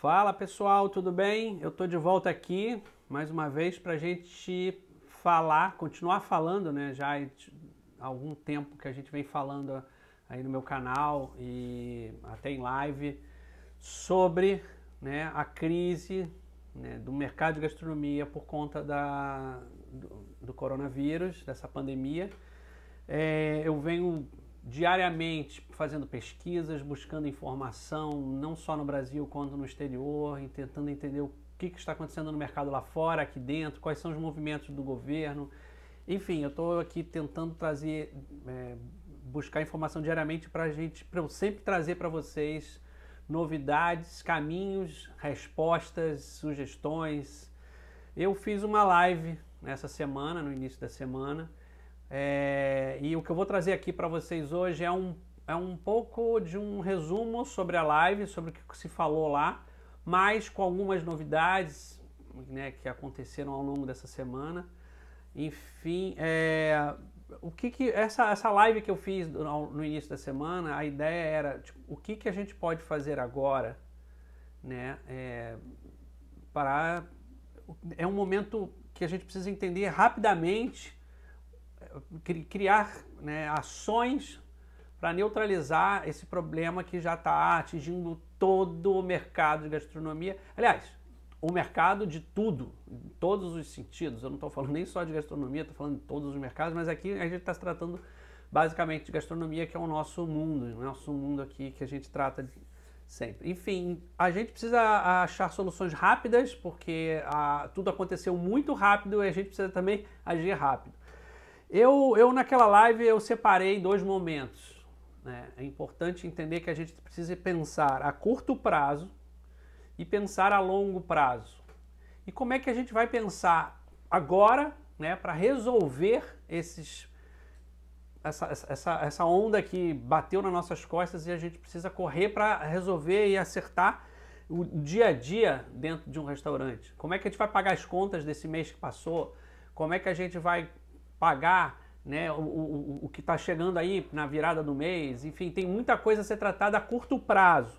Fala pessoal, tudo bem? Eu tô de volta aqui mais uma vez para a gente falar, continuar falando, né? Já há algum tempo que a gente vem falando aí no meu canal e até em live sobre, né, a crise, né, do mercado de gastronomia por conta do coronavírus, dessa pandemia. Eu venho diariamente fazendo pesquisas, buscando informação, não só no Brasil quanto no exterior, e tentando entender o que está acontecendo no mercado lá fora, aqui dentro, quais são os movimentos do governo. Enfim, eu estou aqui tentando trazer, buscar informação diariamente para eu sempre trazer para vocês novidades, caminhos, respostas, sugestões. Eu fiz uma live nessa semana, no início da semana, e o que eu vou trazer aqui para vocês hoje é um pouco de um resumo sobre a live, sobre o que se falou lá, mas com algumas novidades, né, que aconteceram ao longo dessa semana. Enfim, essa live que eu fiz no início da semana, a ideia era, tipo, o que a gente pode fazer agora, né, é um momento que a gente precisa entender rapidamente, criar, né, ações para neutralizar esse problema que já está atingindo todo o mercado de gastronomia. Aliás, o mercado de tudo, em todos os sentidos. Eu não estou falando nem só de gastronomia, estou falando de todos os mercados, mas aqui a gente está se tratando basicamente de gastronomia, que é o nosso mundo aqui que a gente trata sempre. Enfim, a gente precisa achar soluções rápidas, porque tudo aconteceu muito rápido e a gente precisa também agir rápido. Eu naquela live eu separei dois momentos, né? É importante entender que a gente precisa pensar a curto prazo e pensar a longo prazo. E como é que a gente vai pensar agora, né, para resolver essa onda que bateu nas nossas costas e a gente precisa correr para resolver e acertar o dia a dia dentro de um restaurante? Como é que a gente vai pagar as contas desse mês que passou? Como é que a gente vai pagar, né, o que está chegando aí na virada do mês? Enfim, tem muita coisa a ser tratada a curto prazo,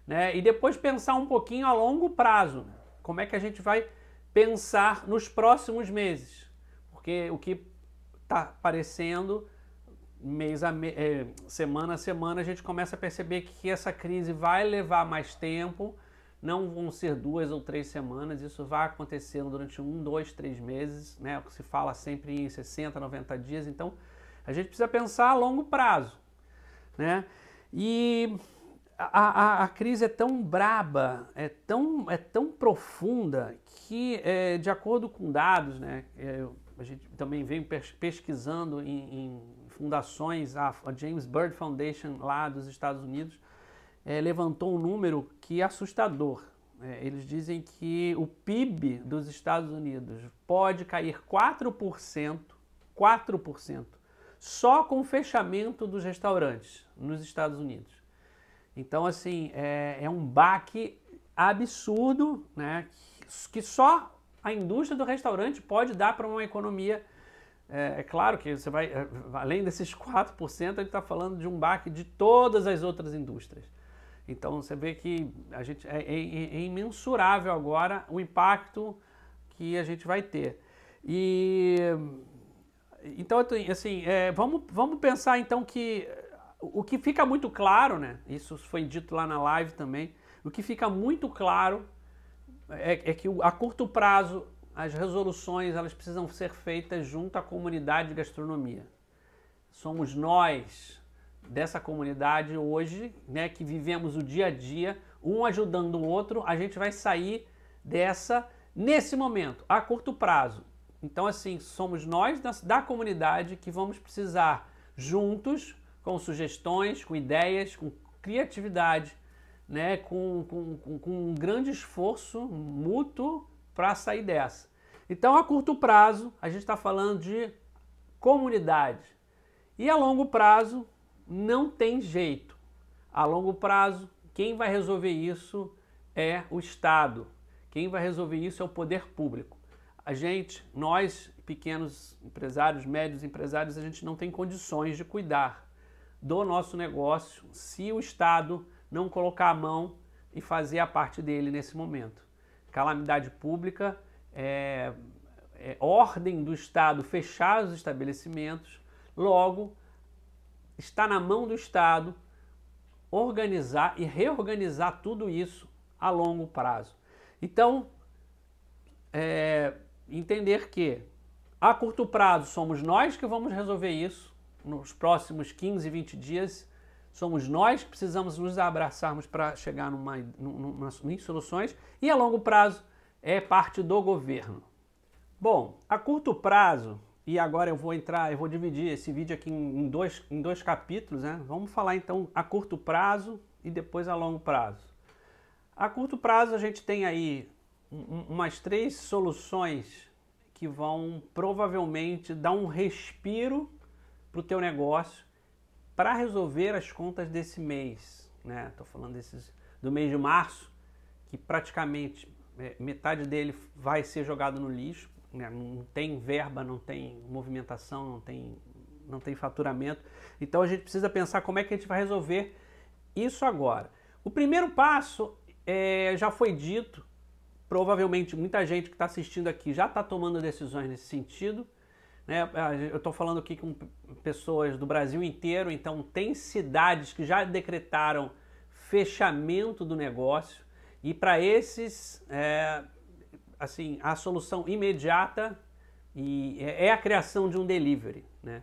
né? E depois pensar um pouquinho a longo prazo. Como é que a gente vai pensar nos próximos meses? Porque o que está aparecendo semana a semana, a gente começa a perceber que essa crise vai levar mais tempo. Não vão ser 2 ou 3 semanas, isso vai acontecendo durante 1, 2, 3 meses, né? Se fala sempre em 60, 90 dias, então a gente precisa pensar a longo prazo, né? E a crise é tão braba, é tão profunda que, de acordo com dados, né, a gente também vem pesquisando em fundações, a James Bird Foundation lá dos Estados Unidos, levantou um número que é assustador. Eles dizem que o PIB dos Estados Unidos pode cair 4%, só com o fechamento dos restaurantes nos Estados Unidos. Então, assim, é um baque absurdo, né, que só a indústria do restaurante pode dar para uma economia. É claro que você vai, além desses 4%, a gente está falando de um baque de todas as outras indústrias. Então você vê que a gente é imensurável agora o impacto que a gente vai ter. Então, assim, vamos pensar então que o que fica muito claro, né? Isso foi dito lá na live também. O que fica muito claro é que a curto prazo as resoluções elas precisam ser feitas junto à comunidade de gastronomia. Somos nós dessa comunidade hoje, né, que vivemos o dia a dia, um ajudando o outro, a gente vai sair nesse momento, a curto prazo. Então, assim, somos nós da comunidade que vamos precisar, juntos, com sugestões, com ideias, com criatividade, né, com um grande esforço mútuo para sair dessa. Então, a curto prazo, a gente está falando de comunidade. E a longo prazo, não tem jeito. A longo prazo, quem vai resolver isso é o Estado. Quem vai resolver isso é o poder público. Nós, pequenos empresários, médios empresários, a gente não tem condições de cuidar do nosso negócio se o Estado não colocar a mão e fazer a parte dele nesse momento. Calamidade pública, ordem do Estado fechar os estabelecimentos, logo está na mão do Estado organizar e reorganizar tudo isso a longo prazo. Então, entender que a curto prazo somos nós que vamos resolver isso, nos próximos 15, 20 dias, somos nós que precisamos nos abraçarmos para chegar em soluções, e a longo prazo é parte do governo. Bom, a curto prazo, e agora eu vou dividir esse vídeo aqui em dois capítulos, né? Vamos falar então a curto prazo e depois a longo prazo. A curto prazo a gente tem aí umas 3 soluções que vão provavelmente dar um respiro para o teu negócio para resolver as contas desse mês, né? Estou falando do mês de março, que praticamente metade dele vai ser jogado no lixo, né? Não tem verba, não tem movimentação, não tem faturamento. Então a gente precisa pensar como é que a gente vai resolver isso agora. O primeiro passo já foi dito, provavelmente muita gente que está assistindo aqui já está tomando decisões nesse sentido, né? Eu estou falando aqui com pessoas do Brasil inteiro, então tem cidades que já decretaram fechamento do negócio, e para esses, assim, a solução imediata é a criação de um delivery, né?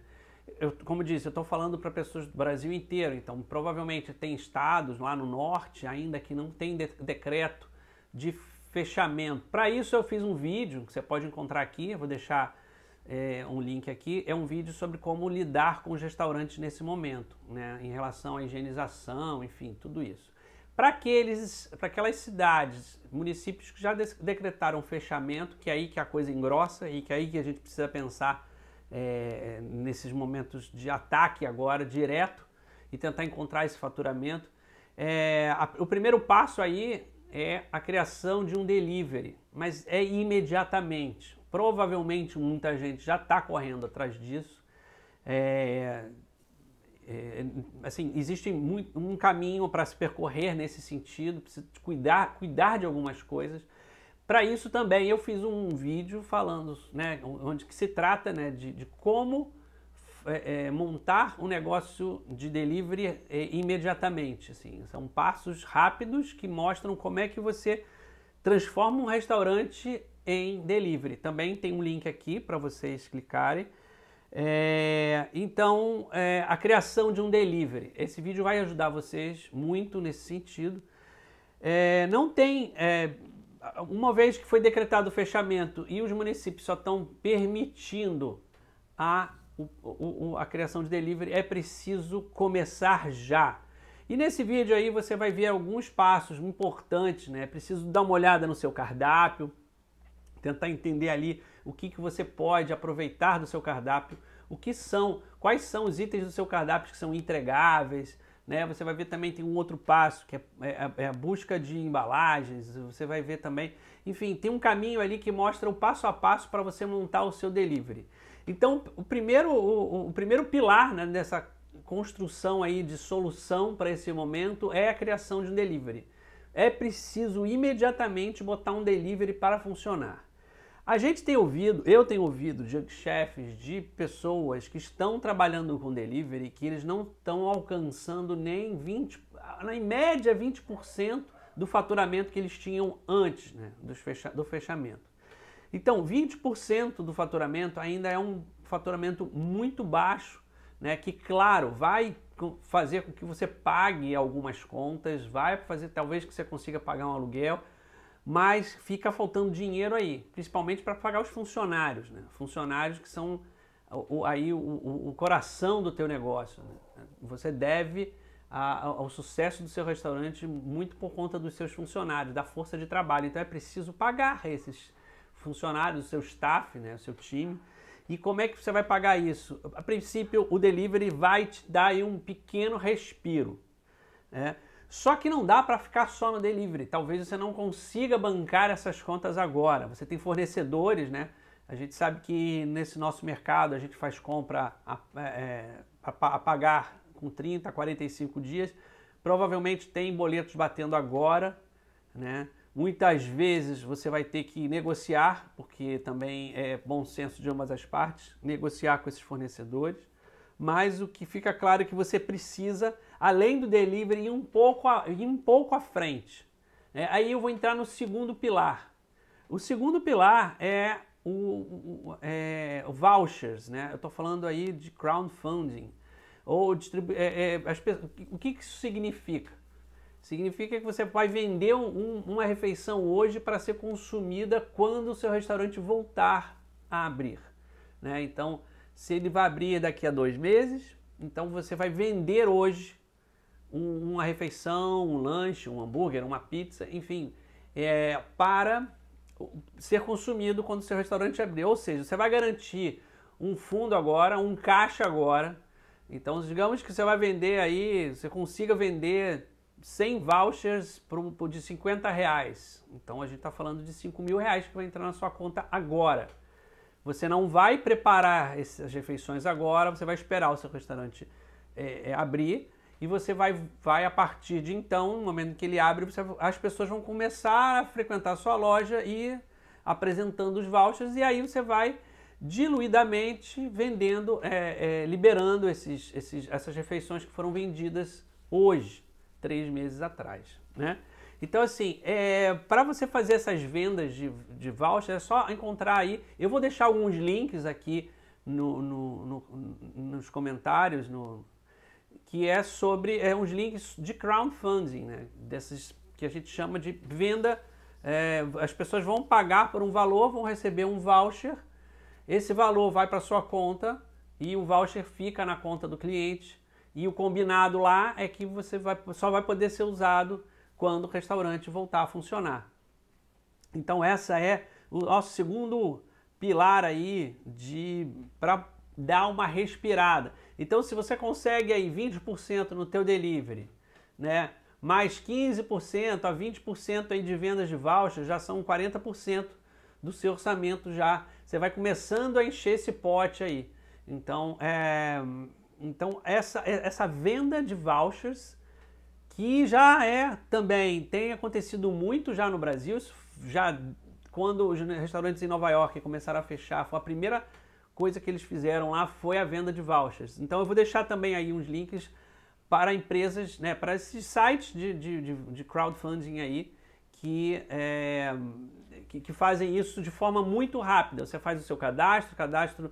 Como eu disse, eu estou falando para pessoas do Brasil inteiro, então provavelmente tem estados lá no norte ainda que não tem decreto de fechamento. Para isso eu fiz um vídeo que você pode encontrar aqui, eu vou deixar um link aqui, é um vídeo sobre como lidar com os restaurantes nesse momento, né, em relação à higienização, enfim, tudo isso. Para aquelas cidades, municípios que já decretaram fechamento, que é aí que a coisa engrossa e que é aí que a gente precisa pensar nesses momentos de ataque agora, direto, e tentar encontrar esse faturamento. O primeiro passo aí é a criação de um delivery, mas é imediatamente. Provavelmente muita gente já está correndo atrás disso. Assim, existe um caminho para se percorrer nesse sentido, precisa cuidar de algumas coisas. Para isso também eu fiz um vídeo falando, né, onde que se trata, né, de como montar um negócio de delivery imediatamente. Assim, são passos rápidos que mostram como é que você transforma um restaurante em delivery. Também tem um link aqui para vocês clicarem. Então, a criação de um delivery. Esse vídeo vai ajudar vocês muito nesse sentido. Não tem... uma vez que foi decretado o fechamento e os municípios só estão permitindo a criação de delivery, é preciso começar já. E nesse vídeo aí você vai ver alguns passos importantes, né? É preciso dar uma olhada no seu cardápio, tentar entender ali o que você pode aproveitar do seu cardápio, quais são os itens do seu cardápio que são entregáveis, né? Você vai ver também tem um outro passo, que é a busca de embalagens, você vai ver também, enfim, tem um caminho ali que mostra o passo a passo para você montar o seu delivery. Então, o primeiro pilar, né, dessa construção aí de solução para esse momento é a criação de um delivery. É preciso imediatamente botar um delivery para funcionar. Eu tenho ouvido de chefes, de pessoas que estão trabalhando com delivery, que eles não estão alcançando nem em média 20% do faturamento que eles tinham antes, né, do fechamento. Então, 20% do faturamento ainda é um faturamento muito baixo, né, que, claro, vai fazer com que você pague algumas contas, vai fazer talvez que você consiga pagar um aluguel, mas fica faltando dinheiro aí, principalmente para pagar os funcionários, né? Funcionários que são o coração do teu negócio, né? Você deve ao sucesso do seu restaurante muito por conta dos seus funcionários, da força de trabalho. Então é preciso pagar esses funcionários, o seu staff, né? O seu time. E como é que você vai pagar isso? A princípio, o delivery vai te dar aí um pequeno respiro, né? Só que não dá para ficar só no delivery. Talvez você não consiga bancar essas contas agora. Você tem fornecedores, né? A gente sabe que nesse nosso mercado a gente faz compra a pagar com 30, 45 dias. Provavelmente tem boletos batendo agora, né? Muitas vezes você vai ter que negociar, porque também é bom senso de ambas as partes, negociar com esses fornecedores. Mas o que fica claro é que você precisa, além do delivery, ir um pouco à frente. Aí eu vou entrar no segundo pilar. O segundo pilar é o vouchers, né? Eu estou falando aí de crowdfunding. O que isso significa? Significa que você vai vender uma refeição hoje para ser consumida quando o seu restaurante voltar a abrir, né? Então, se ele vai abrir daqui a 2 meses, então você vai vender hoje uma refeição, um lanche, um hambúrguer, uma pizza, enfim, para ser consumido quando o seu restaurante abrir. Ou seja, você vai garantir um fundo agora, um caixa agora. Então, digamos que você vai vender aí, você consiga vender 100 vouchers de R$50. Então a gente está falando de R$5.000 que vai entrar na sua conta agora. Você não vai preparar essas refeições agora, você vai esperar o seu restaurante abrir e você vai a partir de então, no momento que ele abre, as pessoas vão começar a frequentar a sua loja e apresentando os vouchers, e aí você vai diluidamente vendendo, liberando essas refeições que foram vendidas hoje, 3 meses atrás, né? Então, assim, para você fazer essas vendas de voucher, é só encontrar aí. Eu vou deixar alguns links aqui nos comentários, que é sobre uns links de crowdfunding, né? Desses que a gente chama de venda. As pessoas vão pagar por um valor, vão receber um voucher. Esse valor vai para sua conta e o voucher fica na conta do cliente. E o combinado lá é que você só vai poder ser usado quando o restaurante voltar a funcionar. Então essa é o nosso segundo pilar aí para dar uma respirada. Então se você consegue aí 20% no teu delivery, né, mais 15% a 20% aí de vendas de voucher, já são 40% do seu orçamento já. Você vai começando a encher esse pote aí. Então essa venda de vouchers, que já também tem acontecido muito já no Brasil, já quando os restaurantes em Nova York começaram a fechar, foi a primeira coisa que eles fizeram lá, foi a venda de vouchers. Então eu vou deixar também aí uns links para empresas, né, para esses sites de crowdfunding aí, que fazem isso de forma muito rápida. Você faz o seu cadastro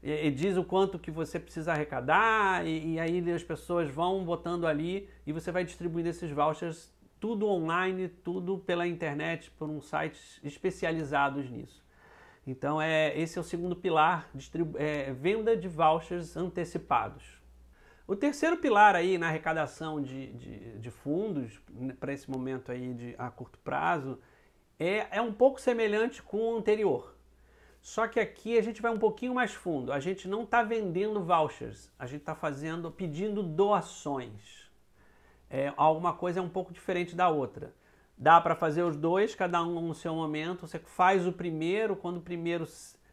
e diz o quanto que você precisa arrecadar, e aí as pessoas vão botando ali e você vai distribuindo esses vouchers, tudo online, tudo pela internet, por um sites especializados nisso. Então esse é o segundo pilar, venda de vouchers antecipados. O terceiro pilar aí na arrecadação de fundos, para esse momento aí a curto prazo, é um pouco semelhante com o anterior. Só que aqui a gente vai um pouquinho mais fundo. A gente não está vendendo vouchers, a gente está pedindo doações. Alguma coisa é um pouco diferente da outra. Dá para fazer os dois, cada um no seu momento. Você faz o primeiro, quando o primeiro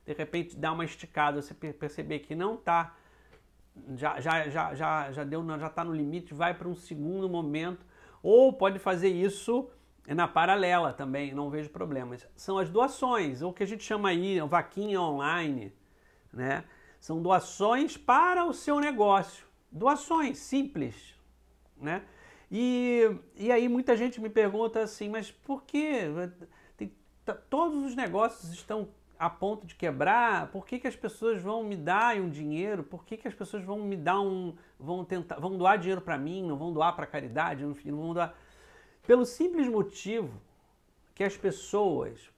de repente dá uma esticada, você perceber que não está, já está no limite, vai para um segundo momento. Ou pode fazer isso na paralela também, não vejo problemas. São as doações, ou o que a gente chama aí, vaquinha online, né? São doações para o seu negócio. Doações simples, né? E aí muita gente me pergunta assim, mas por que todos os negócios estão a ponto de quebrar? Por que as pessoas vão me dar um dinheiro? Por que as pessoas vão me dar vão doar dinheiro para mim, não vão doar para caridade, não vão doar? Pelo simples motivo que as pessoas,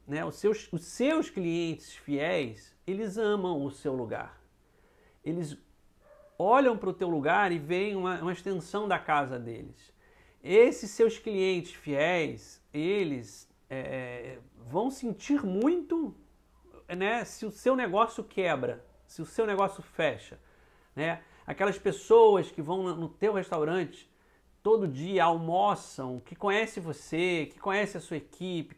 né, os seus clientes fiéis, eles amam o seu lugar. Eles olham para o teu lugar e veem uma extensão da casa deles. Esses seus clientes fiéis, eles vão sentir muito, né, se o seu negócio quebra, se o seu negócio fecha, né? Aquelas pessoas que vão no teu restaurante todo dia, almoçam, que conhece você, que conhece a sua equipe,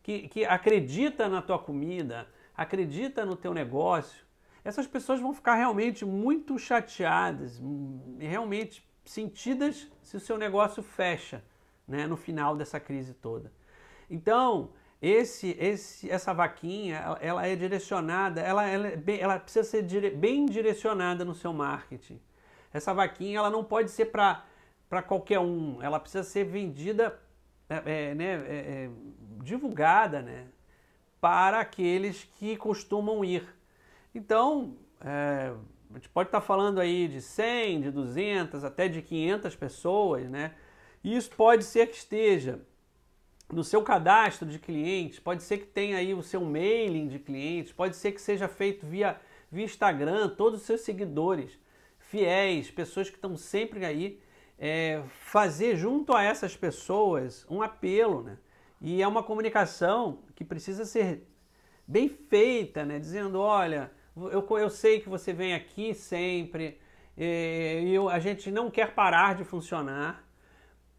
que acredita na tua comida, acredita no teu negócio, essas pessoas vão ficar realmente muito chateadas, realmente sentidas se o seu negócio fecha, né, no final dessa crise toda. Então, essa vaquinha, ela é direcionada, ela precisa ser bem direcionada no seu marketing. Essa vaquinha, ela não pode ser para qualquer um, ela precisa ser vendida, divulgada, né, para aqueles que costumam ir. Então, a gente pode estar falando aí de 100, de 200, até de 500 pessoas, né? E isso pode ser que esteja no seu cadastro de clientes, pode ser que tenha aí o seu mailing de clientes, pode ser que seja feito via Instagram, todos os seus seguidores fiéis, pessoas que estão sempre aí, fazer junto a essas pessoas um apelo, né? E é uma comunicação que precisa ser bem feita, né? Dizendo, olha, eu sei que você vem aqui sempre, a gente não quer parar de funcionar.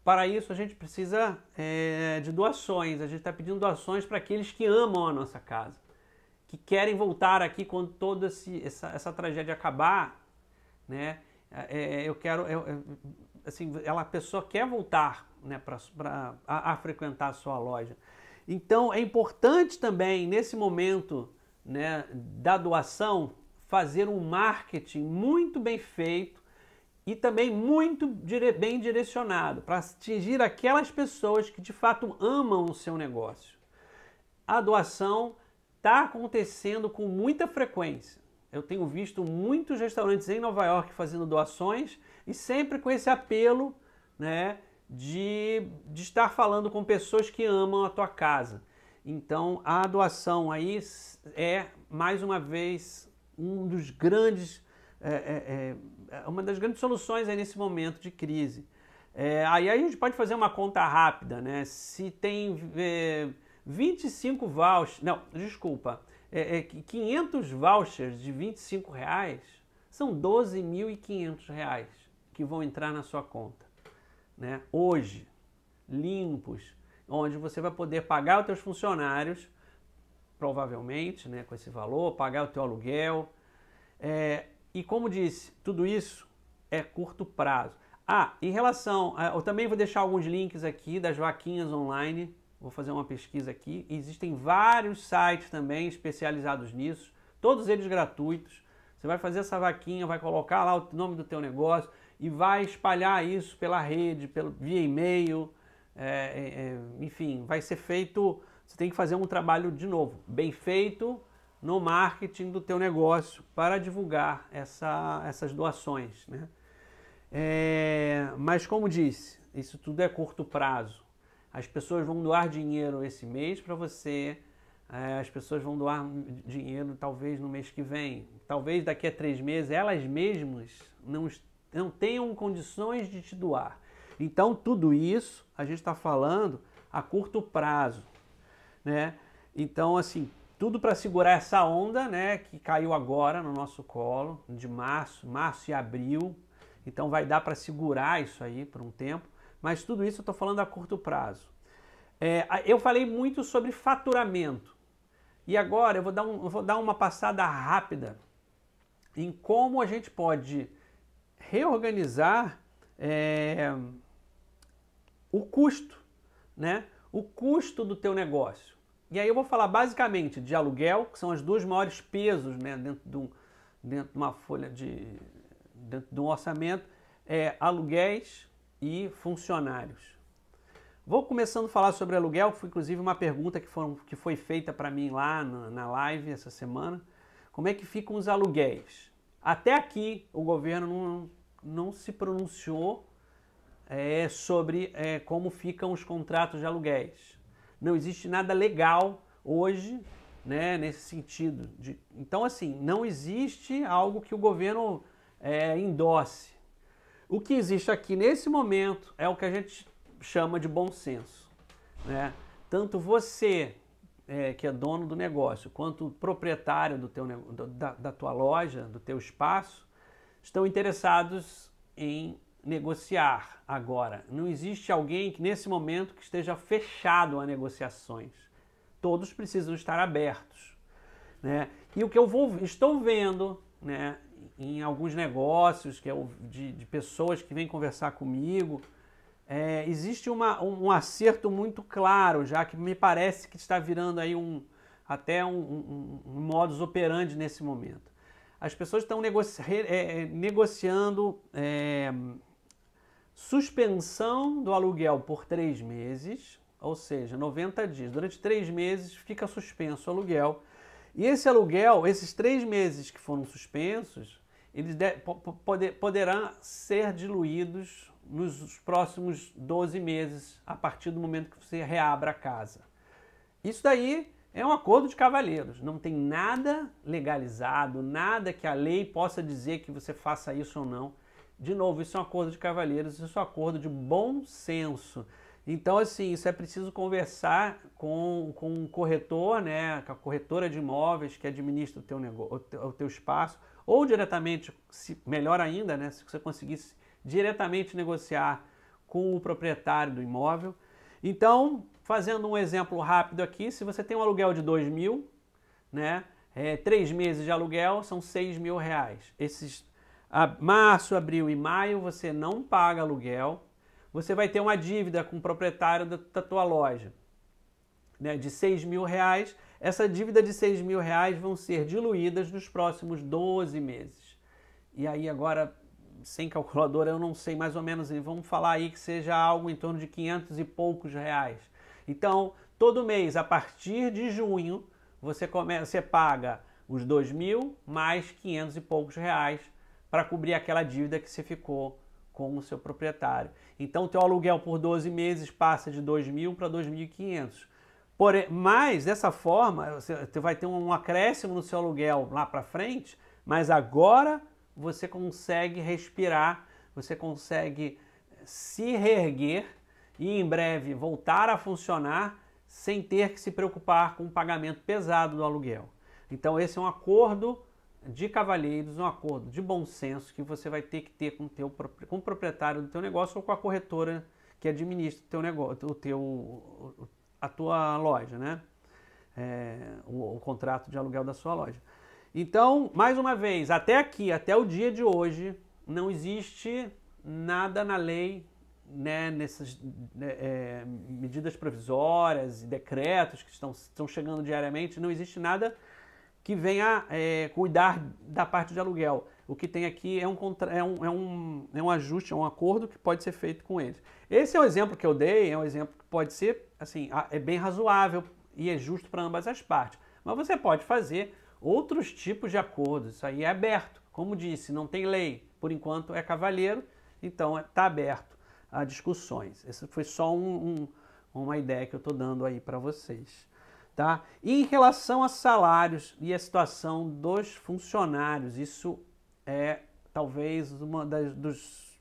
Para isso, a gente precisa de doações. A gente está pedindo doações para aqueles que amam a nossa casa, que querem voltar aqui quando toda essa tragédia acabar, né? A pessoa quer voltar, né, a frequentar a sua loja. Então, é importante também, nesse momento, né, da doação, fazer um marketing muito bem feito e também muito bem direcionado para atingir aquelas pessoas que de fato amam o seu negócio. A doação está acontecendo com muita frequência. Eu tenho visto muitos restaurantes em Nova York fazendo doações e sempre com esse apelo, né, de estar falando com pessoas que amam a tua casa. Então a doação aí é, mais uma vez, uma das grandes soluções aí nesse momento de crise. Aí a gente pode fazer uma conta rápida, né? Se tem 25 vouchers, não, desculpa, 500 vouchers de R$25, são R$12.500 que vão entrar na sua conta, né? Hoje, limpos, onde você vai poder pagar os teus funcionários, provavelmente, né, com esse valor, pagar o teu aluguel. E como disse, tudo isso é curto prazo. Em relação, eu também vou deixar alguns links aqui das vaquinhas online, vou fazer uma pesquisa aqui. Existem vários sites também especializados nisso, todos eles gratuitos. Você vai fazer essa vaquinha, vai colocar lá o nome do teu negócio e vai espalhar isso pela rede, via e-mail, enfim, vai ser feito, você tem que fazer um trabalho de novo, bem feito, no marketing do teu negócio para divulgar essas doações, né? Mas como disse, isso tudo é curto prazo. As pessoas vão doar dinheiro esse mês para você, as pessoas vão doar dinheiro talvez no mês que vem, talvez daqui a 3 meses elas mesmas não tenham condições de te doar. Então tudo isso a gente está falando a curto prazo, né? Então assim, tudo para segurar essa onda, né, que caiu agora no nosso colo, de março e abril. Então vai dar para segurar isso aí por um tempo, mas tudo isso eu estou falando a curto prazo. Eu falei muito sobre faturamento e agora eu vou dar uma passada rápida em como a gente pode reorganizar o custo, né, o custo do teu negócio. E aí eu vou falar basicamente de aluguel, que são os dois maiores pesos, né, dentro de uma folha dentro de um orçamento, aluguéis e funcionários. Vou começando a falar sobre aluguel, que foi inclusive uma pergunta que foi feita para mim lá na live essa semana. Como é que ficam os aluguéis? Até aqui o governo não se pronunciou sobre como ficam os contratos de aluguéis. Não existe nada legal hoje, né, nesse sentido. Então, assim, não existe algo que o governo endosse. O que existe aqui nesse momento é o que a gente chama de bom senso, né? Tanto você, que é dono do negócio, quanto o proprietário da tua loja, do teu espaço, estão interessados em negociar agora. Não existe alguém que nesse momento que esteja fechado a negociações. Todos precisam estar abertos, né? E o que estou vendo, né, em alguns negócios de pessoas que vêm conversar comigo, existe um acerto muito claro, já que me parece que está virando aí até um modus operandi nesse momento. As pessoas estão negociando suspensão do aluguel por 3 meses, ou seja, 90 dias. Durante 3 meses fica suspenso o aluguel. E esse aluguel, esses 3 meses que foram suspensos, eles poderão ser diluídos nos próximos 12 meses, a partir do momento que você reabra a casa. Isso daí é um acordo de cavalheiros, não tem nada legalizado, nada que a lei possa dizer que você faça isso ou não. De novo, isso é um acordo de cavalheiros, isso é um acordo de bom senso. Então, assim, isso é preciso conversar com um corretor, né, com a corretora de imóveis que administra o teu espaço, ou diretamente, melhor ainda, né, se você conseguisse diretamente negociar com o proprietário do imóvel. Então, fazendo um exemplo rápido aqui, se você tem um aluguel de 2.000, né, 3 meses de aluguel são 6.000 reais. Março, abril e maio você não paga aluguel, você vai ter uma dívida com o proprietário da tua loja, né, de 6.000 reais. Essa dívida de 6.000 reais vão ser diluídas nos próximos 12 meses. E aí agora, sem calculadora, eu não sei mais ou menos, vamos falar aí que seja algo em torno de 500 e poucos reais. Então, todo mês, a partir de junho, você paga os 2.000 mais 500 e poucos reais para cobrir aquela dívida que você ficou com o seu proprietário. Então, o teu aluguel por 12 meses passa de 2.000 para 2.500. Mas, dessa forma, você vai ter um acréscimo no seu aluguel lá para frente, mas agora você consegue respirar, você consegue se reerguer e em breve voltar a funcionar sem ter que se preocupar com o pagamento pesado do aluguel. Então esse é um acordo de cavalheiros, um acordo de bom senso que você vai ter que ter com o proprietário do teu negócio ou com a corretora que administra o teu negócio, a tua loja, né? O contrato de aluguel da sua loja. Então, mais uma vez, até aqui, até o dia de hoje, não existe nada na lei, né, nessas medidas provisórias e decretos que estão chegando diariamente, não existe nada que venha cuidar da parte de aluguel. O que tem aqui é um ajuste, é um acordo que pode ser feito com eles. Esse é o exemplo que eu dei, é um exemplo que pode ser, assim, é bem razoável e é justo para ambas as partes. Mas você pode fazer outros tipos de acordos, isso aí é aberto. Como disse, não tem lei, por enquanto é cavalheiro, então está aberto a discussões. Essa foi só uma ideia que eu estou dando aí para vocês. Tá? E em relação a salários e a situação dos funcionários, isso é talvez dos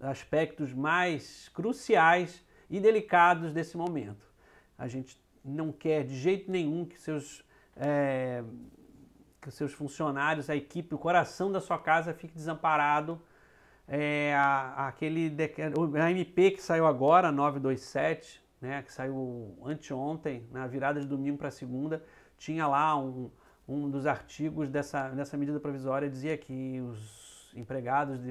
aspectos mais cruciais e delicados desse momento. A gente não quer de jeito nenhum que seus funcionários, a equipe, o coração da sua casa fique desamparado. A MP que saiu agora, 927, né, que saiu anteontem, na virada de domingo para segunda, tinha lá um dos artigos dessa medida provisória, dizia que os empregados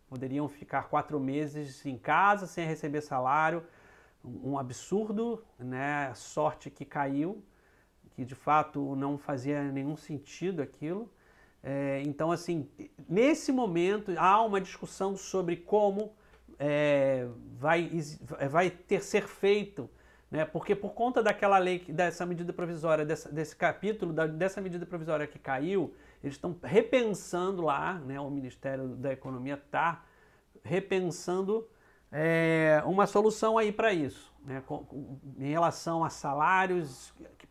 poderiam ficar 4 meses em casa sem receber salário, um absurdo, né, a sorte que caiu, que de fato não fazia nenhum sentido aquilo. Então, assim, nesse momento há uma discussão sobre como vai ser feito, né? Porque por conta daquela lei, dessa medida provisória, desse capítulo, dessa medida provisória que caiu, eles estão repensando lá, né? O Ministério da Economia está repensando uma solução aí para isso, né? Em relação a salários que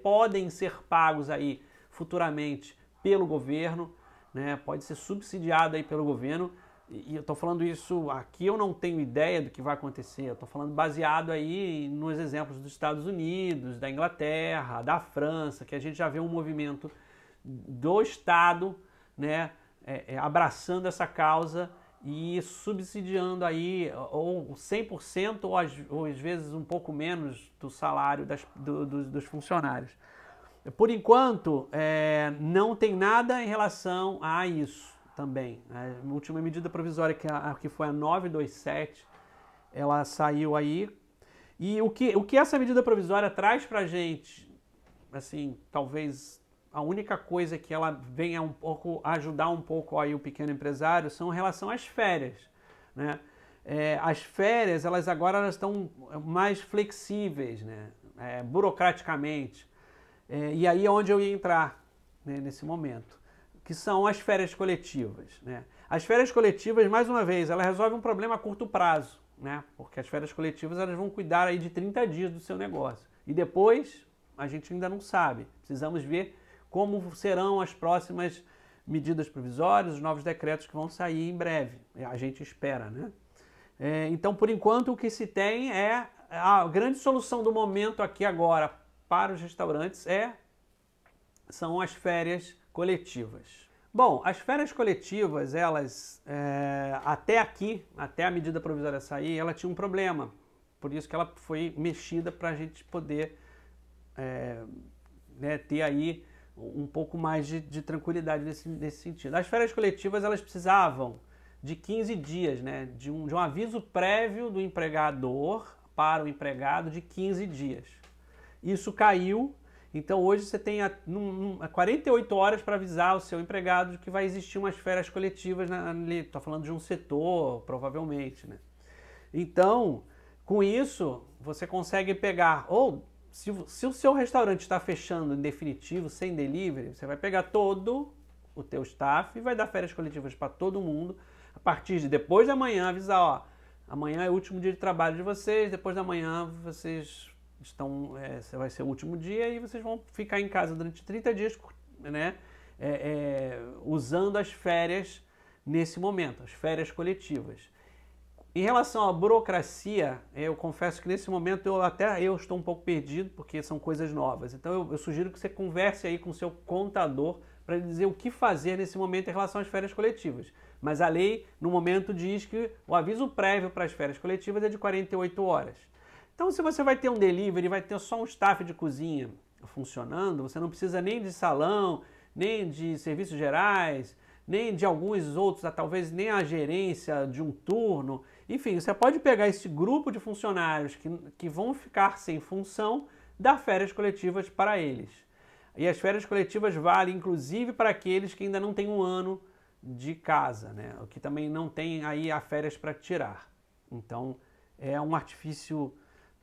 podem ser pagos aí futuramente pelo governo, né? Pode ser subsidiado aí pelo governo. E eu estou falando isso aqui, eu não tenho ideia do que vai acontecer, eu estou falando baseado aí nos exemplos dos Estados Unidos, da Inglaterra, da França, que a gente já vê um movimento do Estado, né, abraçando essa causa e subsidiando aí ou 100% ou às vezes um pouco menos do salário dos funcionários. Por enquanto, não tem nada em relação a isso também. A última medida provisória, que foi a 927, ela saiu aí. E o que essa medida provisória traz para a gente, assim, talvez a única coisa que ela venha um pouco ajudar um pouco aí o pequeno empresário são em relação às férias, né? As férias, elas agora elas estão mais flexíveis, né? Burocraticamente. E aí é onde eu ia entrar, né, nesse momento, que são as férias coletivas, né? As férias coletivas, mais uma vez, ela resolve um problema a curto prazo, né? Porque as férias coletivas elas vão cuidar aí de 30 dias do seu negócio. E depois, a gente ainda não sabe. Precisamos ver como serão as próximas medidas provisórias, os novos decretos que vão sair em breve. A gente espera, né? Então, por enquanto, o que se tem é a grande solução do momento aqui agora para os restaurantes são as férias coletivas. Bom, as férias coletivas, elas, até aqui, até a medida provisória sair, ela tinha um problema. Por isso que ela foi mexida para a gente poder né, ter aí um pouco mais de tranquilidade nesse sentido. As férias coletivas, elas precisavam de 15 dias, né, de um aviso prévio do empregador para o empregado de 15 dias. Isso caiu, então hoje você tem 48 horas para avisar o seu empregado de que vai existir umas férias coletivas, estou falando de um setor, provavelmente, né? Então, com isso, você consegue pegar, ou se o seu restaurante está fechando em definitivo, sem delivery, você vai pegar todo o teu staff e vai dar férias coletivas para todo mundo, a partir de depois da manhã avisar, ó, amanhã é o último dia de trabalho de vocês, depois da manhã vocês vai ser o último dia e vocês vão ficar em casa durante 30 dias, né, usando as férias nesse momento, as férias coletivas. Em relação à burocracia, eu confesso que nesse momento eu estou um pouco perdido, porque são coisas novas. Então eu sugiro que você converse aí com o seu contador para ele dizer o que fazer nesse momento em relação às férias coletivas. Mas a lei, no momento, diz que o aviso prévio para as férias coletivas é de 48 horas. Então, se você vai ter um delivery, vai ter só um staff de cozinha funcionando, você não precisa nem de salão, nem de serviços gerais, nem de alguns outros, talvez nem a gerência de um turno. Enfim, você pode pegar esse grupo de funcionários que vão ficar sem função, dar férias coletivas para eles. E as férias coletivas valem, inclusive, para aqueles que ainda não têm um ano de casa, né? O que também não tem aí a férias para tirar. Então, é um artifício,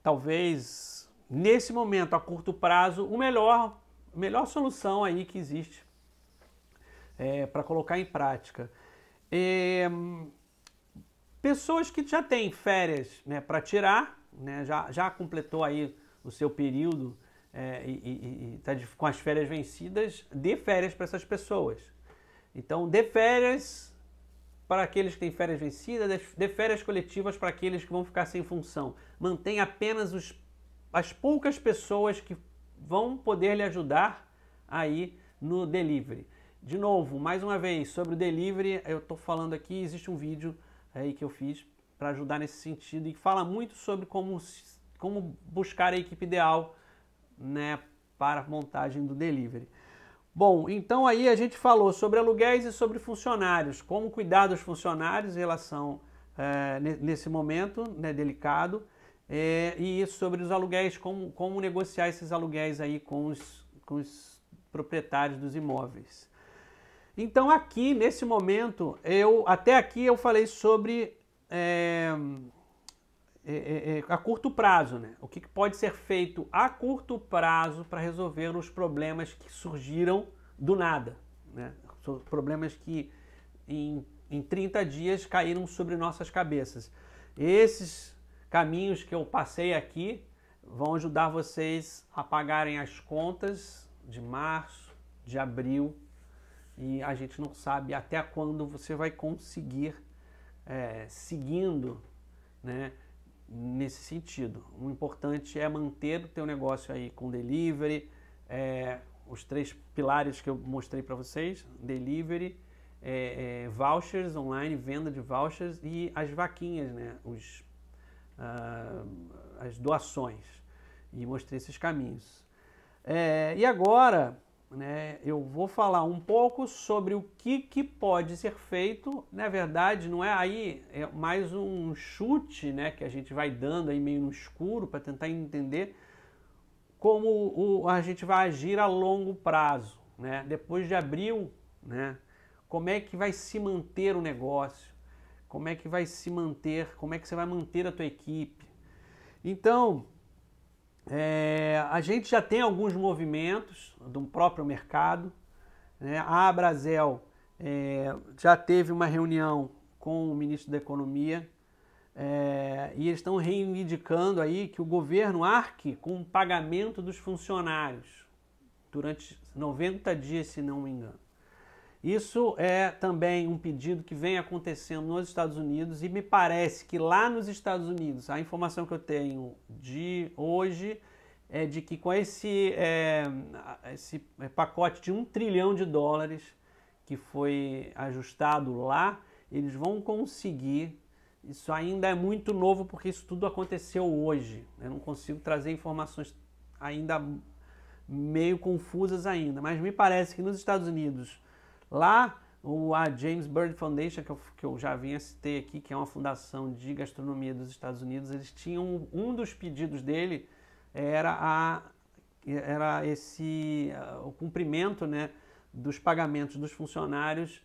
talvez, nesse momento, a curto prazo, a melhor solução aí que existe para colocar em prática. Pessoas que já têm férias, né, para tirar, né, já completou aí o seu período e está com as férias vencidas, dê férias para essas pessoas. Então, dê férias para aqueles que têm férias vencidas, dê férias coletivas para aqueles que vão ficar sem função. Mantenha apenas as poucas pessoas que vão poder lhe ajudar aí no delivery. De novo, mais uma vez, sobre o delivery, eu estou falando aqui, existe um vídeo aí que eu fiz para ajudar nesse sentido e que fala muito sobre como buscar a equipe ideal, né, para a montagem do delivery. Bom, então aí a gente falou sobre aluguéis e sobre funcionários, como cuidar dos funcionários em relação, nesse momento, né, delicado, e sobre os aluguéis, como negociar esses aluguéis aí com os proprietários dos imóveis. Então aqui, nesse momento, até aqui eu falei sobre a curto prazo, né? O que pode ser feito a curto prazo para resolver os problemas que surgiram do nada, né? Problemas que em 30 dias caíram sobre nossas cabeças. Esses caminhos que eu passei aqui vão ajudar vocês a pagarem as contas de março, de abril, e a gente não sabe até quando você vai conseguir seguindo, né, nesse sentido. O importante é manter o teu negócio aí com delivery, os 3 pilares que eu mostrei para vocês, delivery, vouchers online, venda de vouchers e as vaquinhas, né, as doações. E mostrei esses caminhos. E agora, né, eu vou falar um pouco sobre o que pode ser feito. Na verdade, não é aí, é mais um chute, né, que a gente vai dando aí meio no escuro para tentar entender como a gente vai agir a longo prazo, né? Depois de abril, né, como é que vai se manter o negócio, como é que vai se manter, como é que você vai manter a tua equipe. Então, a gente já tem alguns movimentos do próprio mercado, né? A Abrazel já teve uma reunião com o ministro da Economia e eles estão reivindicando aí que o governo arque com o pagamento dos funcionários durante 90 dias, se não me engano. Isso é também um pedido que vem acontecendo nos Estados Unidos e me parece que lá nos Estados Unidos, a informação que eu tenho de hoje é de que com esse pacote de $1 trilhão que foi ajustado lá, eles vão conseguir. Isso ainda é muito novo porque isso tudo aconteceu hoje. Eu não consigo trazer informações ainda meio confusas ainda, mas me parece que nos Estados Unidos, lá a James Beard Foundation, que eu já citei aqui, que é uma fundação de gastronomia dos Estados Unidos, eles tinham um dos pedidos dele era o cumprimento, né, dos pagamentos dos funcionários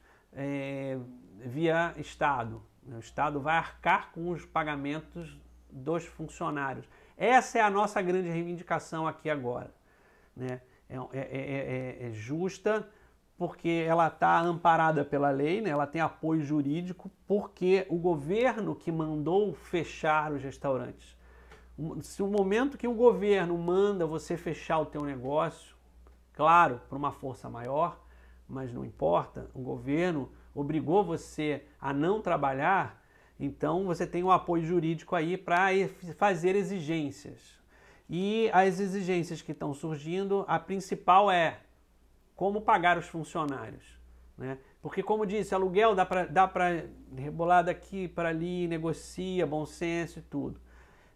via Estado. O Estado vai arcar com os pagamentos dos funcionários. Essa é a nossa grande reivindicação aqui agora, né? É justa porque ela está amparada pela lei, né? Ela tem apoio jurídico, porque o governo que mandou fechar os restaurantes. Se o momento que o governo manda você fechar o teu negócio, claro, por uma força maior, mas não importa, o governo obrigou você a não trabalhar, então você tem um apoio jurídico aí para fazer exigências. E as exigências que estão surgindo, a principal é como pagar os funcionários, né? Porque, como disse, aluguel dá para rebolar daqui para ali, negocia, bom senso e tudo.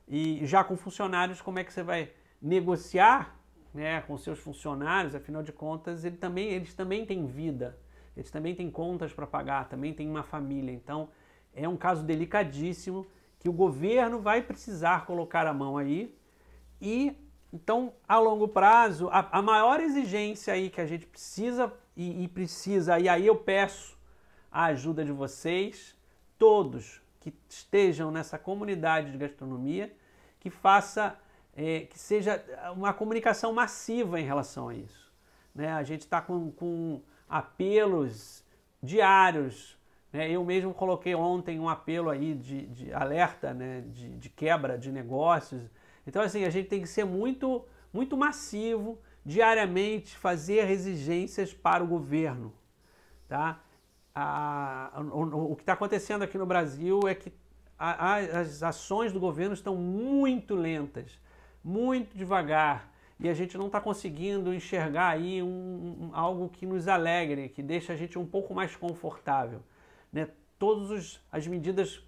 E já com funcionários, como é que você vai negociar, né, com seus funcionários? Afinal de contas, eles também têm vida, eles também têm contas para pagar, também têm uma família. Então, é um caso delicadíssimo que o governo vai precisar colocar a mão aí. E, então, a longo prazo, a maior exigência aí que a gente precisa, e aí eu peço a ajuda de vocês, todos que estejam nessa comunidade de gastronomia, que seja uma comunicação massiva em relação a isso, né? A gente está com apelos diários, né? Eu mesmo coloquei ontem um apelo aí de alerta, né? de quebra de negócios. Então, assim, a gente tem que ser muito, muito massivo, diariamente fazer exigências para o governo, tá? O que está acontecendo aqui no Brasil é que as ações do governo estão muito lentas, muito devagar, e a gente não está conseguindo enxergar aí algo que nos alegre, que deixa a gente um pouco mais confortável, né? Todas as medidas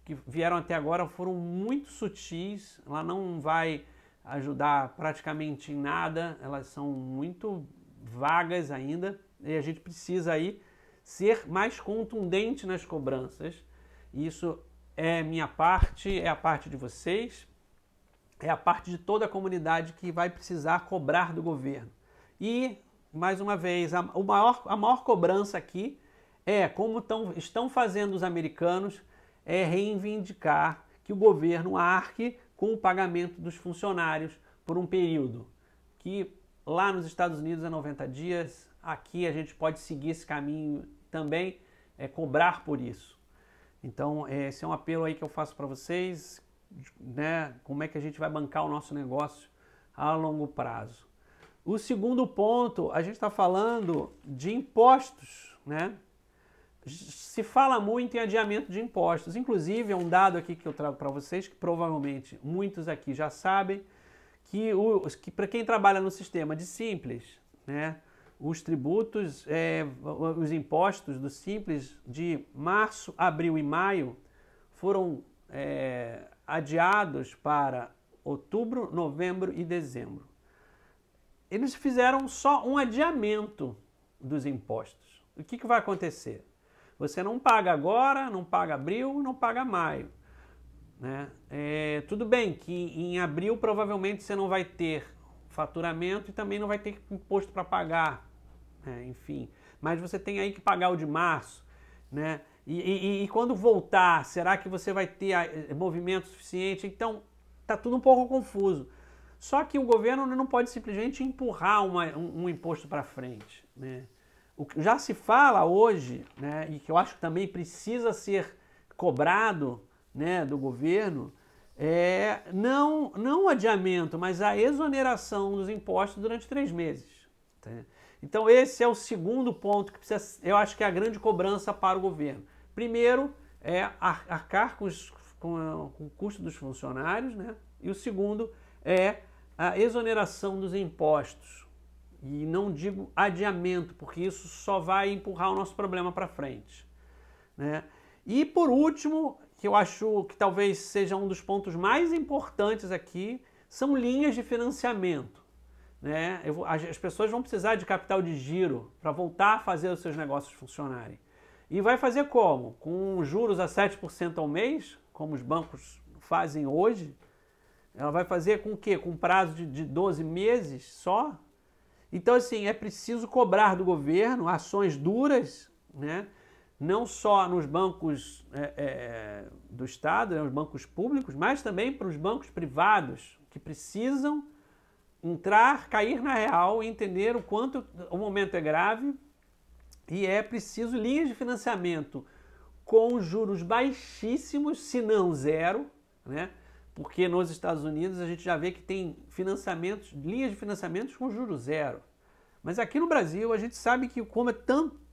que vieram até agora foram muito sutis, ela não vai ajudar praticamente em nada, elas são muito vagas ainda, e a gente precisa aí ser mais contundente nas cobranças. Isso é minha parte, é a parte de vocês, é a parte de toda a comunidade que vai precisar cobrar do governo. E, mais uma vez, a maior cobrança aqui como estão fazendo os americanos, é reivindicar que o governo arque com o pagamento dos funcionários por um período, que lá nos Estados Unidos é 90 dias, aqui a gente pode seguir esse caminho também, cobrar por isso. Então, esse é um apelo aí que eu faço para vocês, né? Como é que a gente vai bancar o nosso negócio a longo prazo. O segundo ponto, a gente está falando de impostos, né? Se fala muito em adiamento de impostos. Inclusive, é um dado aqui que eu trago para vocês, que provavelmente muitos aqui já sabem, que para quem trabalha no sistema de Simples, né, os tributos, os impostos do Simples de março, abril e maio foram adiados para outubro, novembro e dezembro. eles fizeram só um adiamento dos impostos. O que vai acontecer? Você não paga agora, não paga abril, não paga maio. Né? Tudo bem que em abril provavelmente você não vai ter faturamento e também não vai ter imposto para pagar, né? Enfim. Mas você tem aí que pagar o de março, né? E quando voltar, será que você vai ter movimento suficiente? Então, tá tudo um pouco confuso. Só que o governo não pode simplesmente empurrar um imposto para frente, né? O que já se fala hoje, né, e que eu acho que também precisa ser cobrado, né, do governo, não o adiamento, mas a exoneração dos impostos durante 3 meses. Tá? Então esse é o segundo ponto que precisa, eu acho que é a grande cobrança para o governo. Primeiro é arcar com o custo dos funcionários, né? E o segundo é a exoneração dos impostos. E não digo adiamento, porque isso só vai empurrar o nosso problema para frente, né? E por último, que eu acho que talvez seja um dos pontos mais importantes aqui, são linhas de financiamento, né? As pessoas vão precisar de capital de giro para voltar a fazer os seus negócios funcionarem. E vai fazer como? Com juros a 7% ao mês, como os bancos fazem hoje? Ela vai fazer com o quê? Com prazo de 12 meses só? Então, assim, é preciso cobrar do governo ações duras, né? Não só nos bancos do Estado, né, os bancos públicos, mas também para os bancos privados, que precisam entrar, cair na real e entender o quanto o momento é grave e é preciso linhas de financiamento com juros baixíssimos, se não zero, né? Porque nos Estados Unidos a gente já vê que tem financiamentos, linhas de financiamentos com juros zero. Mas aqui no Brasil a gente sabe que como é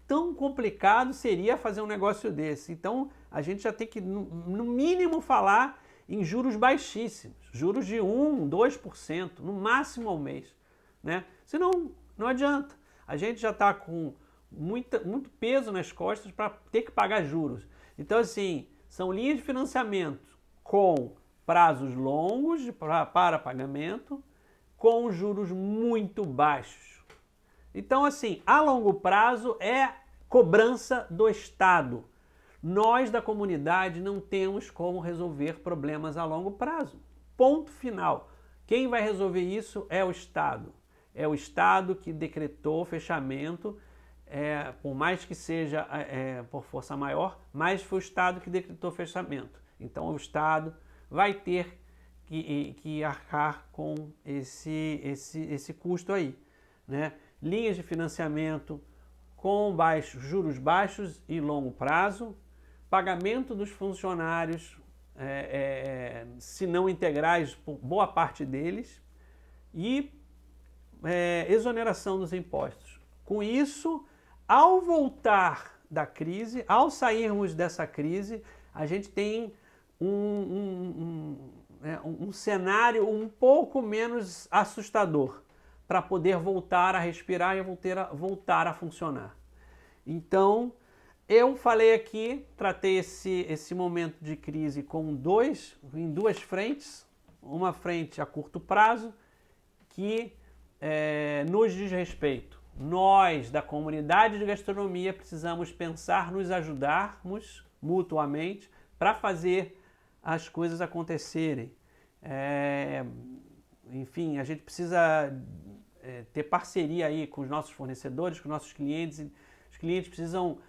tão complicado seria fazer um negócio desse. Então a gente já tem que, no mínimo, falar em juros baixíssimos. Juros de 1%, 2%, no máximo ao mês, né? Senão, não adianta. A gente já está com muito peso nas costas para ter que pagar juros. Então, assim, são linhas de financiamento com prazos longos para pagamento, com juros muito baixos. Então, assim, a longo prazo é cobrança do Estado. Nós da comunidade não temos como resolver problemas a longo prazo. Ponto final. Quem vai resolver isso é o Estado. É o Estado que decretou o fechamento, por mais que seja por força maior, mas foi o Estado que decretou o fechamento. Então o Estado vai ter que arcar com esse custo aí, né? Linhas de financiamento com juros baixos e longo prazo, pagamento dos funcionários, se não integrais, por boa parte deles, e exoneração dos impostos. Com isso, ao voltar da crise, ao sairmos dessa crise, a gente tem um cenário um pouco menos assustador para poder voltar a respirar e voltar a funcionar. Então, eu falei aqui, tratei esse momento de crise em duas frentes. Uma frente a curto prazo, que nos diz respeito. Nós, da comunidade de gastronomia, precisamos pensar, nos ajudarmos mutuamente para fazer as coisas acontecerem. Enfim, a gente precisa ter parceria aí com os nossos fornecedores, com os nossos clientes. Os clientes precisam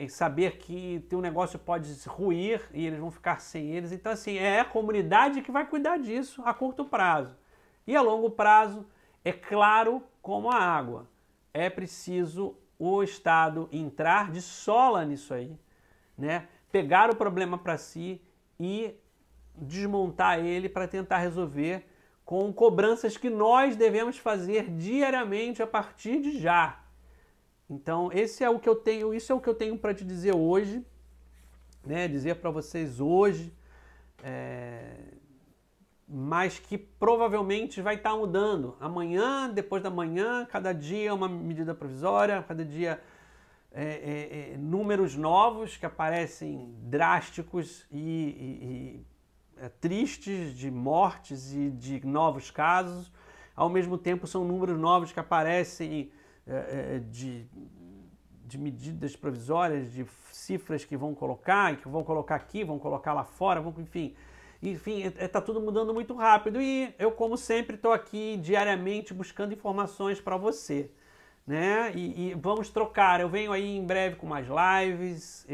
saber que teu negócio pode ruir e eles vão ficar sem eles. Então, assim, é a comunidade que vai cuidar disso a curto prazo. E a longo prazo, é claro como a água. É preciso o Estado entrar de sola nisso aí, né? Pegar o problema para si e desmontar ele para tentar resolver com cobranças que nós devemos fazer diariamente a partir de já. Então, isso é o que eu tenho para te dizer hoje, né? Dizer para vocês hoje, mas que provavelmente vai estar mudando. Amanhã, depois da manhã, cada dia é uma medida provisória, cada dia números novos que aparecem drásticos e tristes de mortes e de novos casos. ao mesmo tempo são números novos que aparecem de medidas provisórias, de cifras que vão colocar, que vão colocar aqui, vão colocar lá fora, enfim, está tudo mudando muito rápido e eu, como sempre, estou aqui diariamente buscando informações para você, né? E vamos trocar, eu venho aí em breve com mais lives,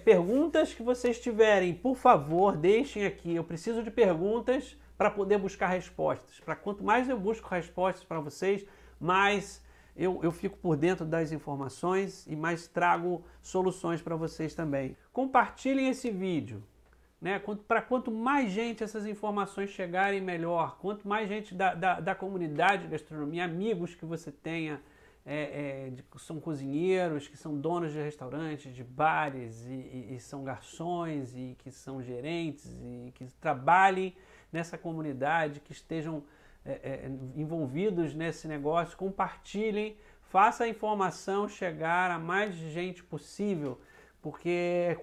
perguntas que vocês tiverem, por favor, deixem aqui, eu preciso de perguntas para poder buscar respostas, quanto mais eu busco respostas para vocês, mais eu fico por dentro das informações e mais trago soluções para vocês também. Compartilhem esse vídeo, né? Para quanto mais gente essas informações chegarem, melhor. Quanto mais gente da comunidade de gastronomia, amigos que você tenha, que são cozinheiros, que são donos de restaurantes, de bares, e são garçons, e que são gerentes, e que trabalhem nessa comunidade, que estejam envolvidos nesse negócio, compartilhem, faça a informação chegar a mais gente possível, porque é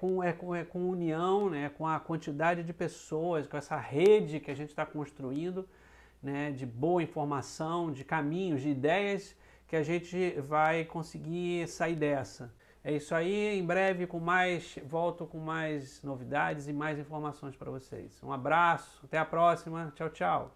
com união, né, com a quantidade de pessoas, com essa rede que a gente está construindo, né, de boa informação, de caminhos, de ideias, que a gente vai conseguir sair dessa. É isso aí, em breve volto com mais novidades e mais informações para vocês. Um abraço, até a próxima, tchau, tchau.